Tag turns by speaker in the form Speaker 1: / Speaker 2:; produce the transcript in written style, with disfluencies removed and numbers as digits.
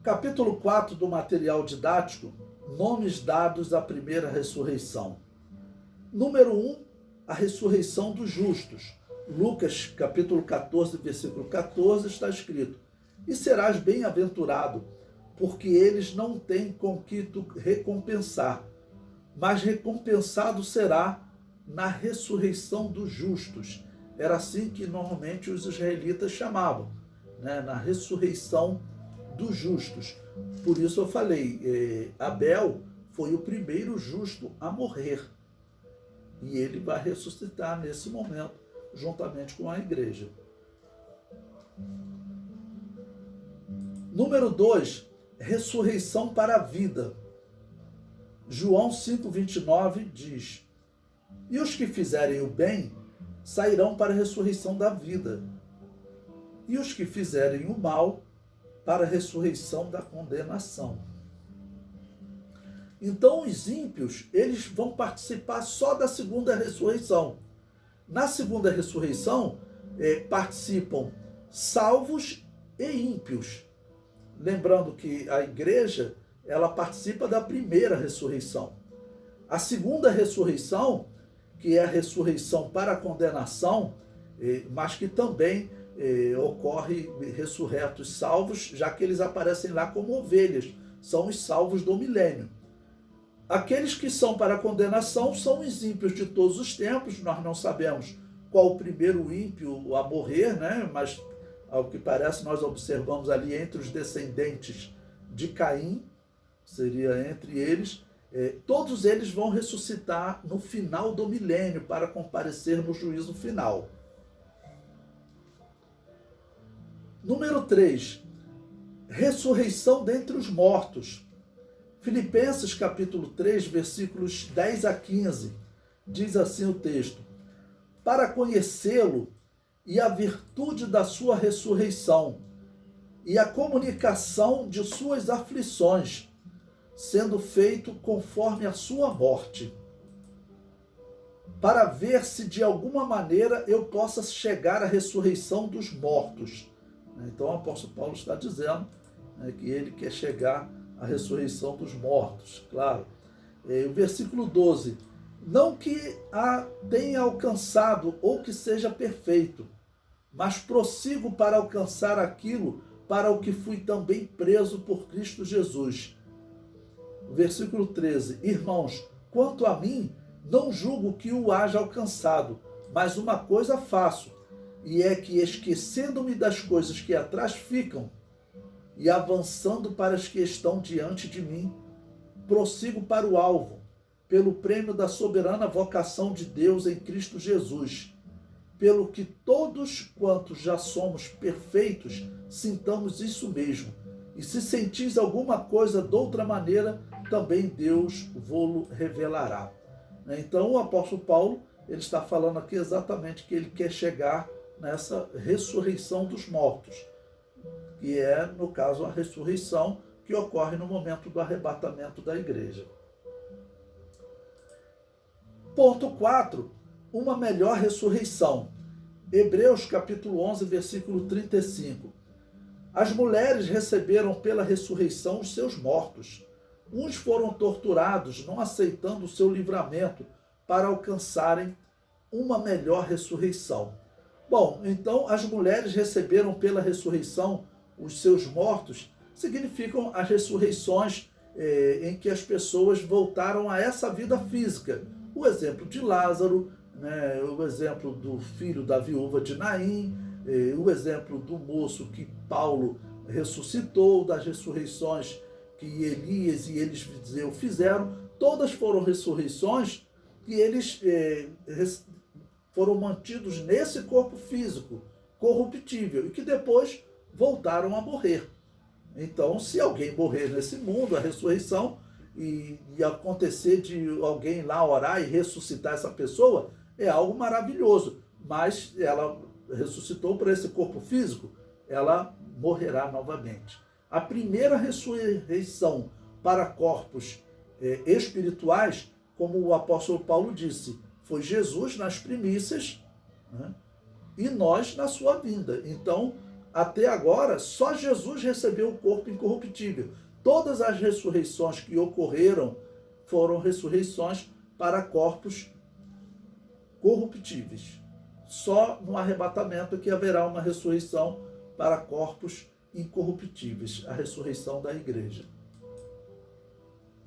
Speaker 1: Capítulo 4 do material didático, nomes dados à primeira ressurreição. Número 1, a ressurreição dos justos. Lucas, capítulo 14, versículo 14, está escrito: e serás bem-aventurado, porque eles não têm com que tu recompensar, mas recompensado será na ressurreição dos justos. Era assim que normalmente os israelitas chamavam, né? Na ressurreição dos justos. Por isso eu falei, Abel foi o primeiro justo a morrer. E ele vai ressuscitar nesse momento, juntamente com a igreja. Número 2, ressurreição para a vida. João 5,29 diz: e os que fizerem o bem sairão para a ressurreição da vida, e os que fizerem o mal para a ressurreição da condenação. Então os ímpios, eles vão participar só da segunda ressurreição. Na segunda ressurreição, participam salvos e ímpios. Lembrando que a igreja, ela participa da primeira ressurreição. A segunda ressurreição, que é a ressurreição para a condenação, mas que também ocorre ressurretos salvos, já que eles aparecem lá como ovelhas, são os salvos do milênio. Aqueles que são para a condenação são os ímpios de todos os tempos. Nós não sabemos qual o primeiro ímpio a morrer, né? Mas, ao que parece, nós observamos ali entre os descendentes de Caim, seria entre eles, todos eles vão ressuscitar no final do milênio para comparecer no juízo final. Número 3, ressurreição dentre os mortos. Filipenses capítulo 3, versículos 10 a 15, diz assim o texto: para conhecê-lo e a virtude da sua ressurreição e a comunicação de suas aflições, sendo feito conforme a sua morte, para ver se de alguma maneira eu possa chegar à ressurreição dos mortos. Então o apóstolo Paulo está dizendo, que ele quer chegar à ressurreição dos mortos, claro. O versículo 12: não que a tenha alcançado ou que seja perfeito, mas prossigo para alcançar aquilo para o que fui também preso por Cristo Jesus. Versículo 13: irmãos, quanto a mim, não julgo que o haja alcançado, mas uma coisa faço, e é que, esquecendo-me das coisas que atrás ficam, e avançando para as que estão diante de mim, prossigo para o alvo, pelo prêmio da soberana vocação de Deus em Cristo Jesus, pelo que todos quantos já somos perfeitos, sintamos isso mesmo. E se sentis alguma coisa de outra maneira, também Deus vô-lo revelará. Então o apóstolo Paulo, ele está falando aqui exatamente que ele quer chegar nessa ressurreição dos mortos, que é, no caso, a ressurreição que ocorre no momento do arrebatamento da igreja. Ponto 4, uma melhor ressurreição. Hebreus capítulo 11, versículo 35. As mulheres receberam pela ressurreição os seus mortos. Uns foram torturados, não aceitando o seu livramento, para alcançarem uma melhor ressurreição. Bom, então as mulheres receberam pela ressurreição os seus mortos, significam as ressurreições em que as pessoas voltaram a essa vida física. O exemplo de Lázaro, né, o exemplo do filho da viúva de Naim, o exemplo do moço que Paulo ressuscitou, das ressurreições que Elias e Eliseu fizeram, todas foram ressurreições que eles foram mantidos nesse corpo físico corruptível e que depois voltaram a morrer. Então, se alguém morrer nesse mundo, a ressurreição, e acontecer de alguém lá orar e ressuscitar essa pessoa, é algo maravilhoso. Mas ela ressuscitou para esse corpo físico, ela morrerá novamente. A primeira ressurreição para corpos espirituais, como o apóstolo Paulo disse, foi Jesus nas primícias, né, e nós na sua vinda. Então, Até agora, só Jesus recebeu o corpo incorruptível. Todas as ressurreições que ocorreram foram ressurreições para corpos corruptíveis. Só no arrebatamento que haverá uma ressurreição para corpos incorruptíveis, a ressurreição da igreja.